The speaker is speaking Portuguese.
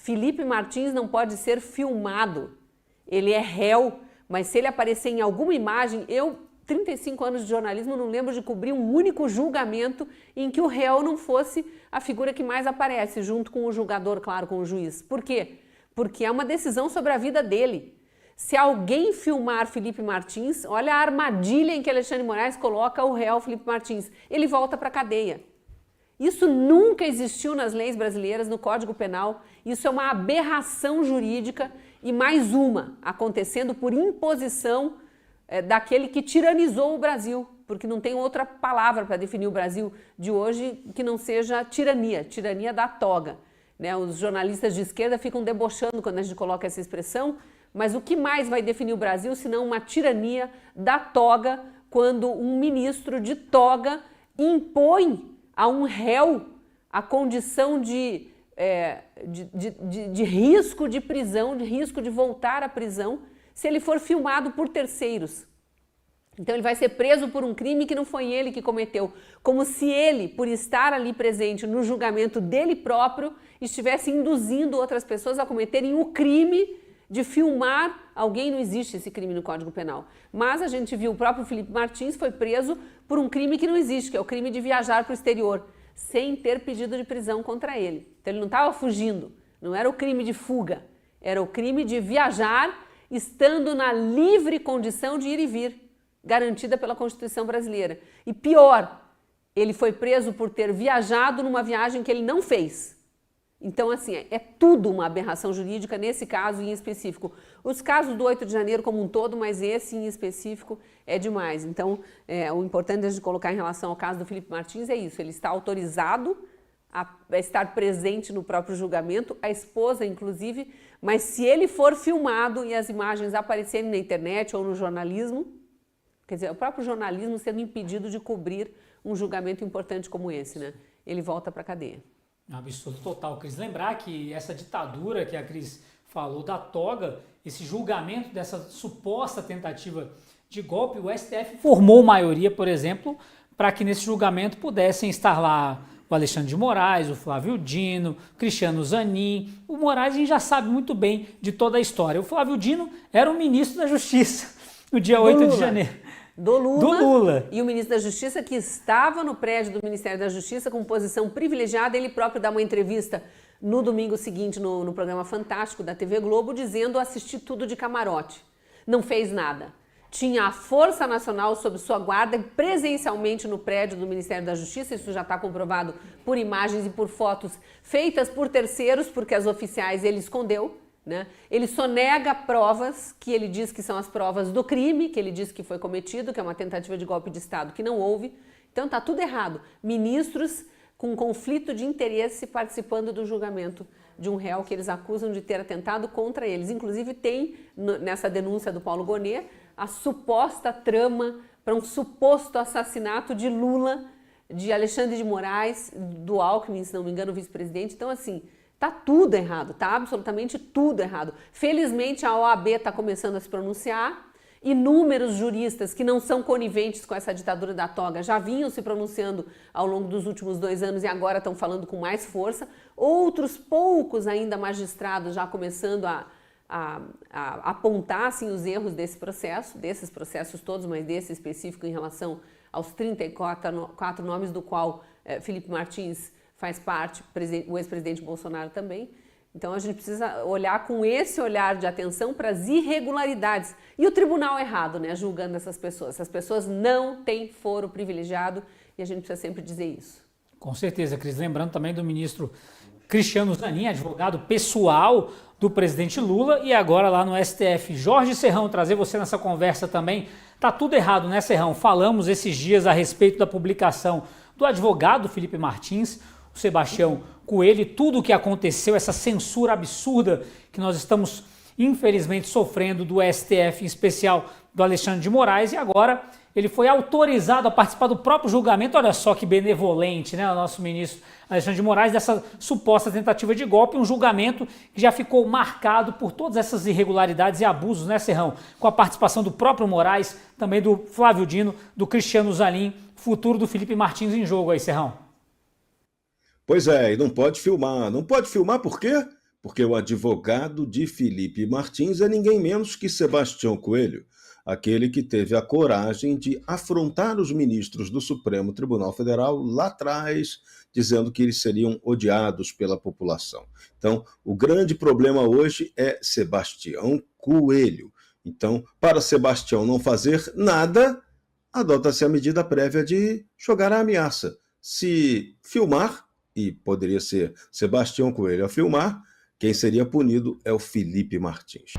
Felipe Martins não pode ser filmado. Ele é réu, mas se ele aparecer em alguma imagem, 35 anos de jornalismo, não lembro de cobrir um único julgamento em que o réu não fosse a figura que mais aparece, junto com o julgador, claro, com o juiz. Por quê? Porque é uma decisão sobre a vida dele. Se alguém filmar Felipe Martins, olha a armadilha em que Alexandre de Moraes coloca o réu Felipe Martins. Ele volta para a cadeia. Isso nunca existiu nas leis brasileiras, no Código Penal. Isso é uma aberração jurídica e mais uma acontecendo por imposição daquele que tiranizou o Brasil, porque não tem outra palavra para definir o Brasil de hoje que não seja tirania, tirania da toga. Né? Os jornalistas de esquerda ficam debochando quando a gente coloca essa expressão, mas o que mais vai definir o Brasil senão uma tirania da toga, quando um ministro de toga impõe a um réu a condição de risco de prisão, de risco de voltar à prisão, se ele for filmado por terceiros. Então ele vai ser preso por um crime que não foi ele que cometeu, como se ele, por estar ali presente no julgamento dele próprio, estivesse induzindo outras pessoas a cometerem o crime de filmar alguém. Não existe esse crime no Código Penal. Mas a gente viu, o próprio Felipe Martins foi preso por um crime que não existe, que é o crime de viajar para o exterior, sem ter pedido de prisão contra ele. Então ele não estava fugindo, não era o crime de fuga, era o crime de viajar estando na livre condição de ir e vir, garantida pela Constituição brasileira. E pior, ele foi preso por ter viajado numa viagem que ele não fez. Então, assim, é tudo uma aberração jurídica nesse caso em específico. Os casos do 8 de janeiro como um todo, mas esse em específico é demais. Então, o importante a gente colocar em relação ao caso do Felipe Martins é isso, ele está autorizado a estar presente no próprio julgamento, a esposa inclusive, mas se ele for filmado e as imagens aparecerem na internet ou no jornalismo, quer dizer, o próprio jornalismo sendo impedido de cobrir um julgamento importante como esse, né? Ele volta para a cadeia. Um absurdo total, Cris. Lembrar que essa ditadura que a Cris falou da toga, esse julgamento dessa suposta tentativa de golpe, o STF formou maioria, por exemplo, para que nesse julgamento pudessem estar lá o Alexandre de Moraes, o Flávio Dino, o Cristiano Zanin. O Moraes a gente já sabe muito bem de toda a história. O Flávio Dino era o ministro da Justiça no dia 8 de janeiro. Do Lula. E o ministro da Justiça, que estava no prédio do Ministério da Justiça com posição privilegiada, ele próprio dá uma entrevista no domingo seguinte no programa Fantástico da TV Globo, dizendo assistir tudo de camarote. Não fez nada. Tinha a Força Nacional sob sua guarda presencialmente no prédio do Ministério da Justiça, isso já está comprovado por imagens e por fotos feitas por terceiros, porque as oficiais ele escondeu. Né? Ele só nega provas que ele diz que são as provas do crime, que ele diz que foi cometido, que é uma tentativa de golpe de Estado que não houve. Então está tudo errado. Ministros com conflito de interesse participando do julgamento de um réu que eles acusam de ter atentado contra eles. Inclusive tem nessa denúncia do Paulo Gonet a suposta trama para um suposto assassinato de Lula, de Alexandre de Moraes, do Alckmin, se não me engano, vice-presidente. Então assim, tá tudo errado, tá absolutamente tudo errado. Felizmente a OAB está começando a se pronunciar, inúmeros juristas que não são coniventes com essa ditadura da toga já vinham se pronunciando ao longo dos últimos 2 anos e agora estão falando com mais força. Outros poucos ainda magistrados já começando a apontar assim, os erros desse processo, desses processos todos, mas desse específico em relação aos 34 nomes do qual Felipe Martins faz parte, o ex-presidente Bolsonaro também. Então a gente precisa olhar com esse olhar de atenção para as irregularidades. E o tribunal errado, né, julgando essas pessoas. Essas pessoas não têm foro privilegiado e a gente precisa sempre dizer isso. Com certeza, Cris. Lembrando também do ministro Cristiano Zanin, advogado pessoal do presidente Lula, e agora lá no STF. Jorge Serrão, trazer você nessa conversa também. Tá tudo errado, né, Serrão? Falamos esses dias a respeito da publicação do advogado Felipe Martins, Sebastião Coelho, tudo o que aconteceu, essa censura absurda que nós estamos infelizmente sofrendo do STF, em especial do Alexandre de Moraes, e agora ele foi autorizado a participar do próprio julgamento. Olha só que benevolente, né, o nosso ministro Alexandre de Moraes, dessa suposta tentativa de golpe, um julgamento que já ficou marcado por todas essas irregularidades e abusos, né, Serrão, com a participação do próprio Moraes, também do Flávio Dino, do Cristiano Zanin, futuro do Felipe Martins em jogo aí, Serrão. Pois é, e não pode filmar. Não pode filmar por quê? porque o advogado de Felipe Martins é ninguém menos que Sebastião Coelho, aquele que teve a coragem de afrontar os ministros do Supremo Tribunal Federal lá atrás, dizendo que eles seriam odiados pela população. Então, o grande problema hoje é Sebastião Coelho. Então, para Sebastião não fazer nada, adota-se a medida prévia de jogar a ameaça. Se filmar, e poderia ser Sebastião Coelho a filmar, quem seria punido é o Felipe Martins.